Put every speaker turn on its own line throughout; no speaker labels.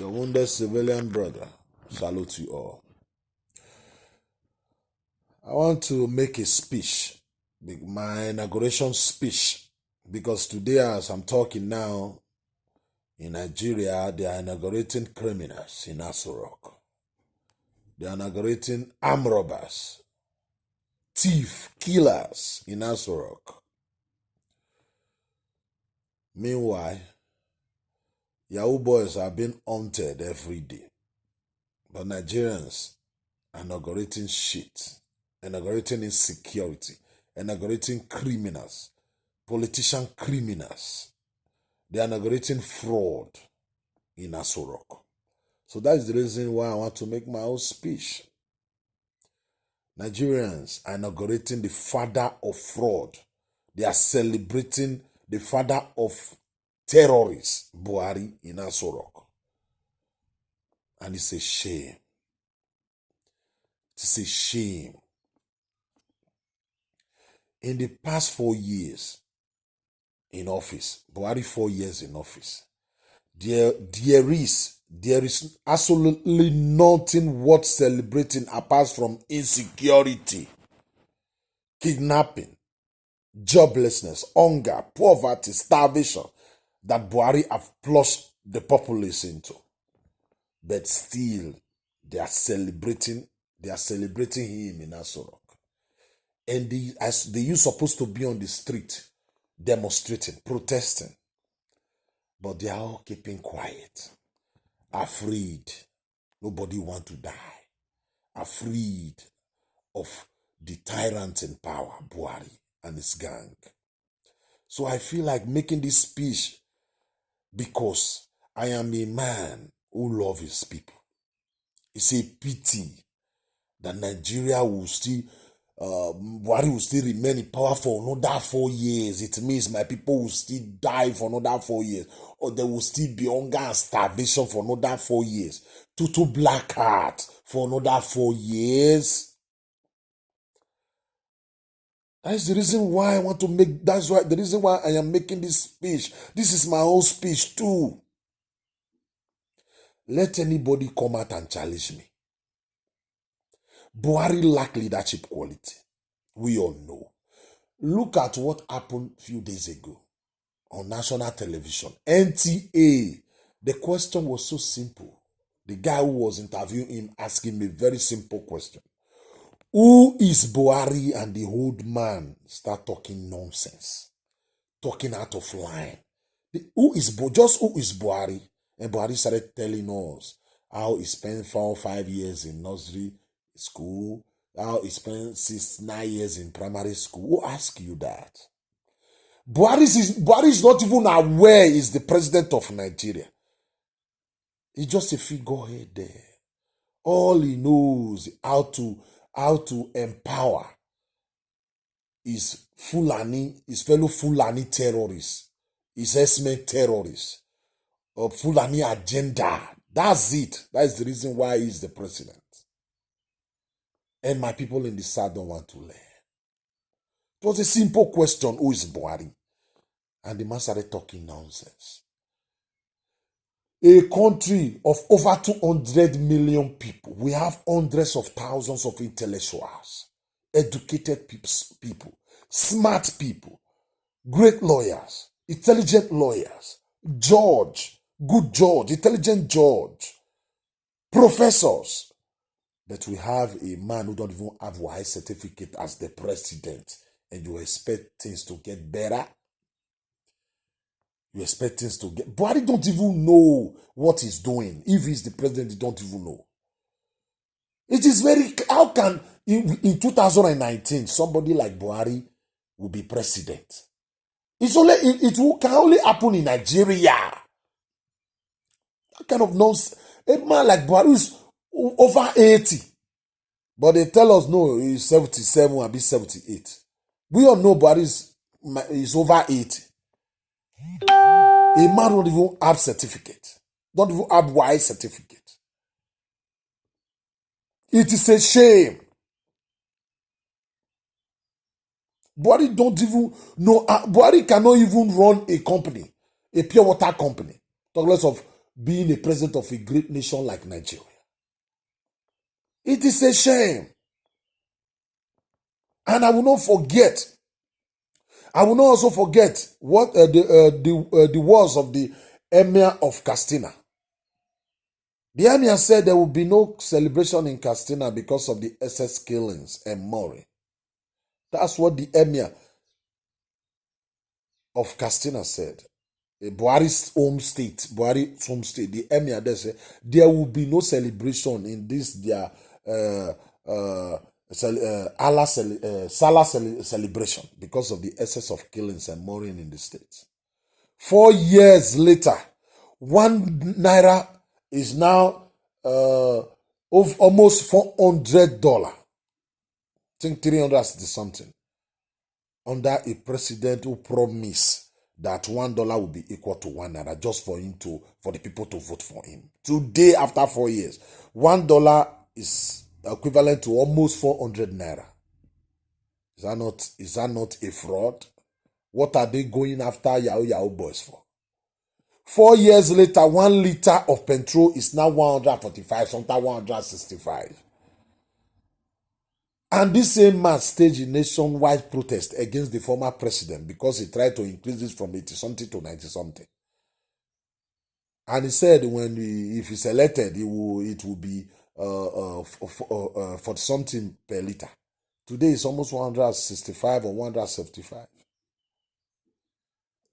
The wounded civilian brother, salute you all. I want to make a speech, my inauguration speech, because today as I'm talking now, in Nigeria, they are inaugurating criminals in Aso Rock. They are inaugurating armed robbers, thief, killers in Aso Rock. Meanwhile, Yahoo boys are being haunted every day. But Nigerians are inaugurating shit, inaugurating insecurity, inaugurating criminals, politician criminals. They are inaugurating fraud in Aso Rock. So that is the reason why I want to make my own speech. Nigerians are inaugurating the father of fraud. They are celebrating the father of terrorists, Buhari, in Aso Rock. And it's a shame. It's a shame. In the past 4 years in office, Buhari 4 years in office, there is absolutely nothing worth celebrating apart from insecurity, kidnapping, joblessness, hunger, poverty, starvation that Buhari have plunged the populace into. But still, they are celebrating him in Aso Rock. And they supposed to be on the street demonstrating, protesting. But they are all keeping quiet, afraid. Nobody want to die. Afraid of the tyrant in power, Buhari and his gang. So I feel like making this speech because I am a man who loves his people. It's a pity that Nigeria will still, Buhari will still remain in power for another 4 years. It means my people will still die for another 4 years. Or there will still be hunger and starvation for another 4 years. Total blackout for another 4 years. That's the reason why I want to make, the reason why I am making this speech. This is my own speech too. Let anybody come out and challenge me. Buhari lack leadership quality. We all know. Look at what happened a few days ago on national television. NTA. The question was so simple. The guy who was interviewing him asking me a very simple question. Who is Buhari? And the old man start talking nonsense. Talking out of line. Who is Buhari? And Buhari started telling us how he spent 4 or 5 years in nursery school, how he spent 9 years in primary school. Who asked you that? Buhari is not even aware he's the president of Nigeria. He's just a figurehead there. All he knows how to empower his fellow Fulani terrorists, his S-men terrorists, of Fulani agenda. That's it. That's the reason why he's the president. And my people in the South don't want to learn. It was a simple question, who is Buhari? And the man started talking nonsense. A country of over 200 million people. We have hundreds of thousands of intellectuals, educated people, smart people, great lawyers, intelligent lawyers, good judge, intelligent judge, professors. But we have a man who don't even have a high certificate as the president, and you expect things to get better. You expect things to get... Buhari don't even know what he's doing. If he's the president, he don't even know. It is very... How can, in 2019, somebody like Buhari will be president? Can only happen in Nigeria. That kind of nonsense. A man like Buhari is over 80. But they tell us, no, he's 77 and be 78. We all know Buhari is over 80. A man don't even have certificate. Don't even have Y certificate. It is a shame. Buhari don't even know. Buhari cannot even run a company, a pure water company. Talk less of being a president of a great nation like Nigeria. It is a shame. And I will not forget. I will not also forget what the words of the Emir of Castina. The Emir said there will be no celebration in Castina because of the SS killings and Mori. That's what the Emir of Castina said. Buhari's home state, the Emir there said there will be no celebration in this their Salah celebration because of the excess of killings and murdering in the states. 4 years later, 1 naira is now of almost $400. I think 300 something. Under a president who promised that $1 will be equal to 1 naira just for the people to vote for him. Today, after 4 years, $1 is equivalent to almost 400 naira. Is that not a fraud? What are they going after Yahoo boys for? 4 years later, 1 liter of petrol is now 145, sometimes 165. And this same man staged a nationwide protest against the former president because he tried to increase it from 80-something to 90-something. And he said if he's elected, it will be 40-something per liter. Today it's almost 165 or 175.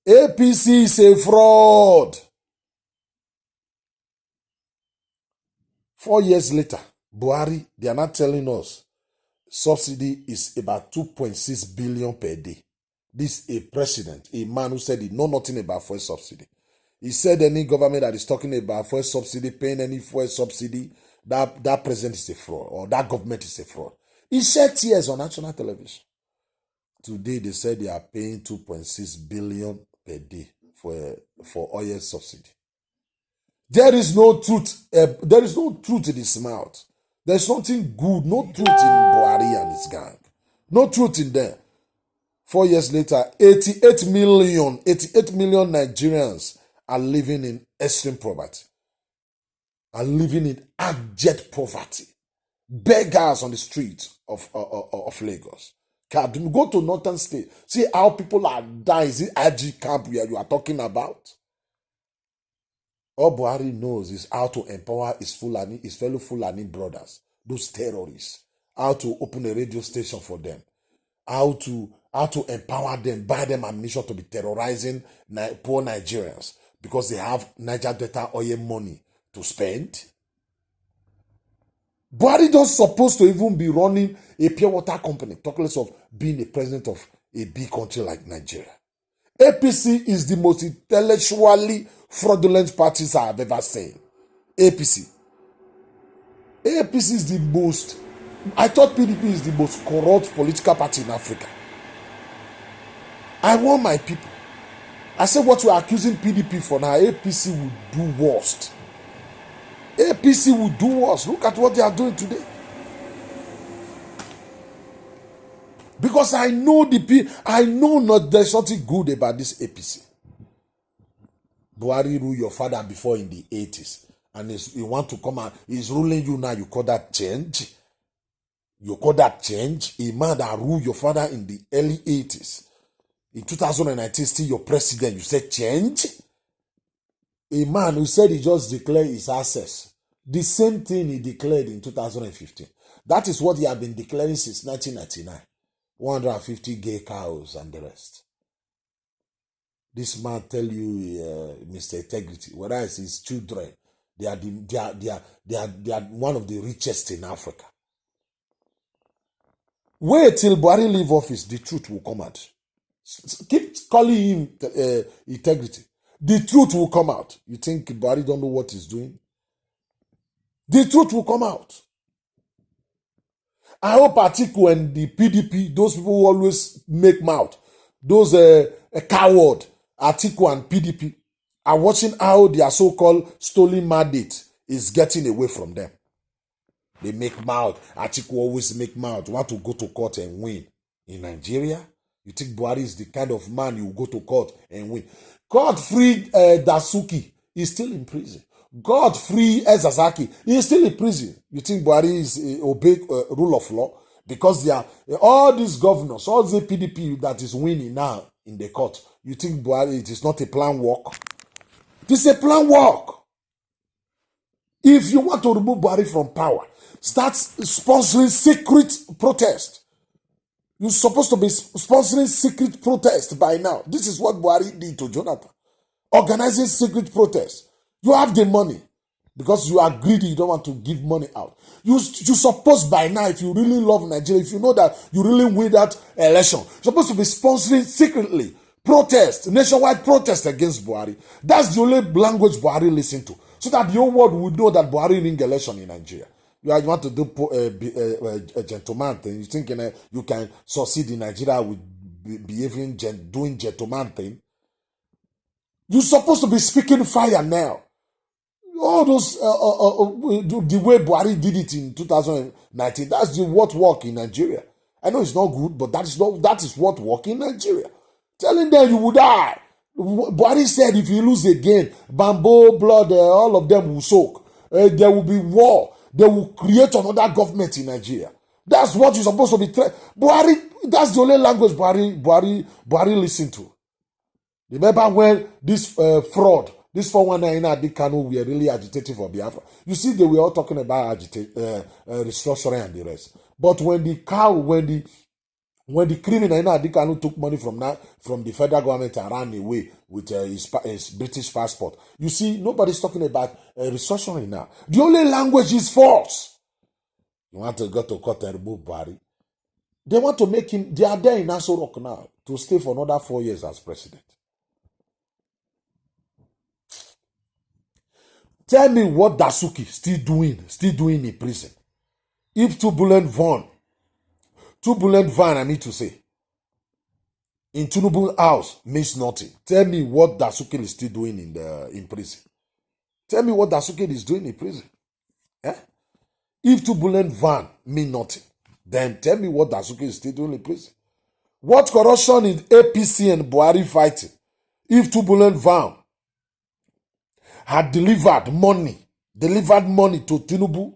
APC is a fraud. 4 years later, Buhari, they are not telling us subsidy is about 2.6 billion per day. This is a president, a man who said he know nothing about fuel subsidy. He said any government that is talking about fuel subsidy, paying any fuel subsidy, that president is a fraud, or that government is a fraud. He shed tears on national television. Today they said they are paying 2.6 billion per day for oil subsidy. There is no truth. There is no truth in his mouth. There's something good, no truth in Buhari and his gang. No truth in there. 4 years later, 88 million Nigerians are living in extreme poverty. Are living in abject poverty. Beggars on the streets of Lagos. Go to Northern State. See how people are dying. Is it IG camp where you are talking about? All Buhari knows is how to empower his fellow Fulani brothers, those terrorists. How to open a radio station for them. How to empower them, buy them ammunition to be terrorizing poor Nigerians because they have Niger Delta oil money to spend. Buhari not supposed to even be running a pure water company, talk less of being a president of a big country like Nigeria. APC is the most intellectually fraudulent parties I have ever seen. APC is the most, I thought PDP is the most corrupt political party in Africa. I want my people. I said what we are accusing PDP for now, APC will do worst. APC will do worse. Look at what they are doing today. Because I know there's something good about this APC. Buhari ruled your father before in the 80s. And he want to come out. He's ruling you now. You call that change? You call that change? A man that ruled your father in the early 80s. In 2019, still your president. You said change? A man who said he just declared his access. The same thing he declared in 2015. That is what he had been declaring since 1999. 150 gay cows and the rest. This man tell you, Mr. Integrity, whether it's his children, they are one of the richest in Africa. Wait till Buhari leave office, the truth will come out. Keep calling him Integrity. The truth will come out. You think Buhari don't know what he's doing? The truth will come out. I hope Atiku and the PDP, those people who always make mouth, those coward, Atiku and PDP, are watching how their so-called stolen mandate is getting away from them. They make mouth. Atiku always make mouth. Want to go to court and win. In Nigeria, you think Buhari is the kind of man you go to court and win. Court freed Dasuki. He's still in prison. God free Ezazaki. He is still in prison. You think Buhari is obey rule of law? Because they are all these governors, all the PDP that is winning now in the court. You think Buhari, it is not a plan work? It is a plan work. If you want to remove Buhari from power, start sponsoring secret protest. You're supposed to be sponsoring secret protest by now. This is what Buhari did to Jonathan. Organizing secret protest. You have the money because you are greedy. You don't want to give money out. You supposed by now, if you really love Nigeria, if you know that you really win that election, you're supposed to be sponsoring secretly protest, nationwide protest against Buhari. That's the only language Buhari listen to, so that the whole world will know that Buhari win the election in Nigeria. You want to do a gentleman thing. You think you can succeed in Nigeria with behaving, doing gentleman thing? You're supposed to be speaking fire now. All those, the way Buhari did it in 2019, that's the what work in Nigeria. I know it's not good, but that is what work in Nigeria. Telling them you will die. Buhari said if you lose again, bamboo, blood, all of them will soak. There will be war. They will create another government in Nigeria. That's what you're supposed to be. Buhari, that's the only language Buhari listen to. Remember when this fraud, this 419 Nnamdi Kanu were really agitating for Biafra? You see, they were all talking about restructuring and the rest. But when the criminal Nnamdi Kanu took money from the federal government and ran away with his British passport, you see, nobody's talking about restructuring now. The only language is false. You want to go to court and remove Buhari. They want to make him, they are there in Aso Rock now to stay for another 4 years as president. Tell me what Dasuki still doing in prison. If turbulent van, I need to say, in Tinubu house means nothing. Tell me what Dasuki is still doing in prison. Tell me what Dasuki is doing in prison. Eh? If turbulent van mean nothing, then tell me what Dasuki is still doing in prison. What corruption is APC and Buhari fighting? If turbulent van had delivered money to Tinubu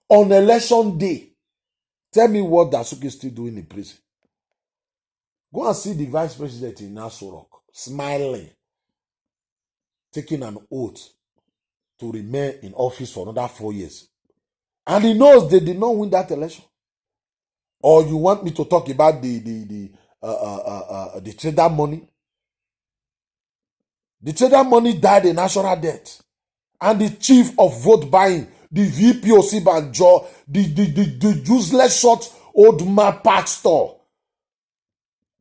on election day, tell me what Dasuki is still doing in prison. Go and see the vice president in Aso Rock, smiling, taking an oath to remain in office for another 4 years. And he knows they did not win that election. Or you want me to talk about the trader money? The trader money died a natural death. And the chief of vote buying, the VP Osibanjo, the useless short old man pastor,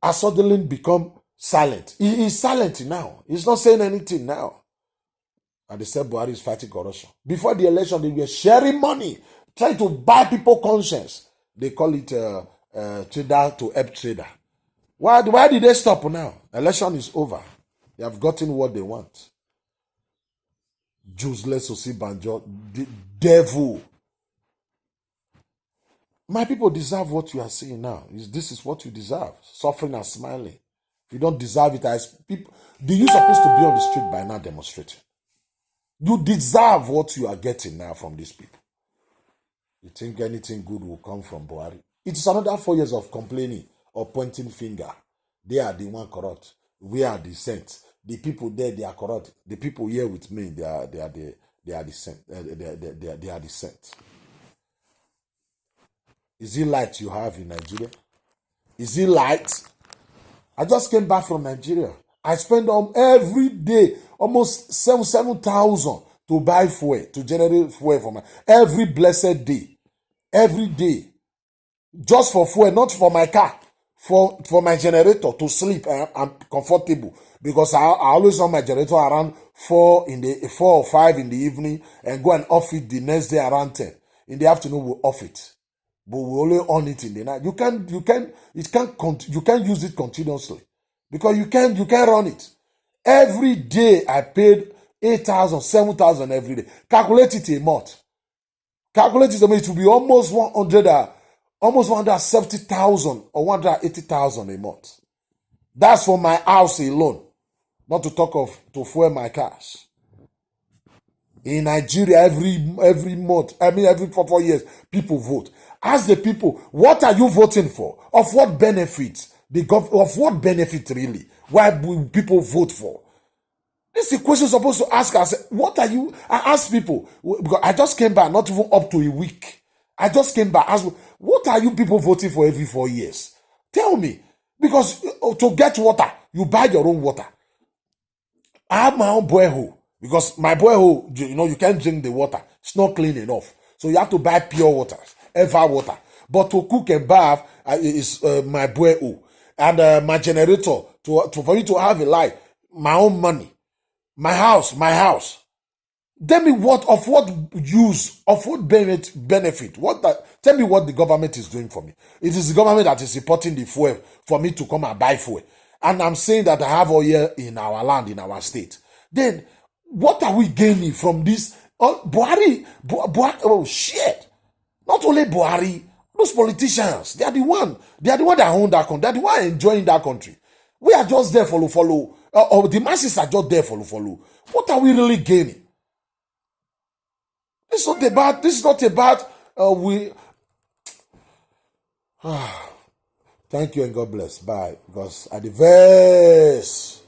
has suddenly become silent. He is silent now. He's not saying anything now. And they said Buhari is fighting corruption. Before the election, they were sharing money, trying to buy people's conscience. They call it trader to help trader. Why did they stop now? Election is over. They have gotten what they want. Useless Osibanjo, the devil. My people deserve what you are saying now. This is what you deserve. Suffering and smiling. If you don't deserve it, as people, do you supposed to be on the street by now demonstrating? You deserve what you are getting now from these people. You think anything good will come from Buhari? It is another 4 years of complaining or pointing finger. They are the one corrupt. We are the saints. The people there, they are corrupt. The people here with me, they are the saints. They are the saints. Is it light you have in Nigeria? Is it light? I just came back from Nigeria. I spend every day almost 7,000 to buy fuel, to generate fuel for my every blessed day. Every day. Just for fuel, not for my car. For my generator to sleep. I'm comfortable. Because I always on my generator around 4 or 5 in the evening and go and off it the next day around 10. In the afternoon, we'll off it. But we only on it in the night. You can't use it continuously because you can't run it. Every day I paid 8,000, 7,000 every day. Calculate it a month. Calculate it a month. It will be almost 170,000 or 180,000 a month. That's for my house alone. Not to talk of to fuel my cars. In Nigeria, every month, every 4 years, people vote. Ask the people, what are you voting for? Of what benefits? Of what benefit really? Why will people vote for? This is a question supposed to ask us. What are you? I ask people because I just came back, not even up to a week. I just came back. Ask, what are you people voting for every 4 years? Tell me, because to get water, you buy your own water. I have my own borehole because my borehole, you can't drink the water. It's not clean enough, so you have to buy pure water, ever water. But to cook and bath is my borehole and my generator for me to have a light. My own money. My house. Tell me what use, of what benefit, tell me what the government is doing for me. It is the government that is supporting the fuel for me to come and buy fuel. And I'm saying that I have oil in our land, in our state. Then, what are we gaining from this? Buhari, oh shit. Not only Buhari, those politicians, they are the one that own that country. They are the one enjoying that country. We are just there follow. Or the masses are just there follow. What are we really gaining? This is not about we. Thank you and God bless. Bye. Because at the verse.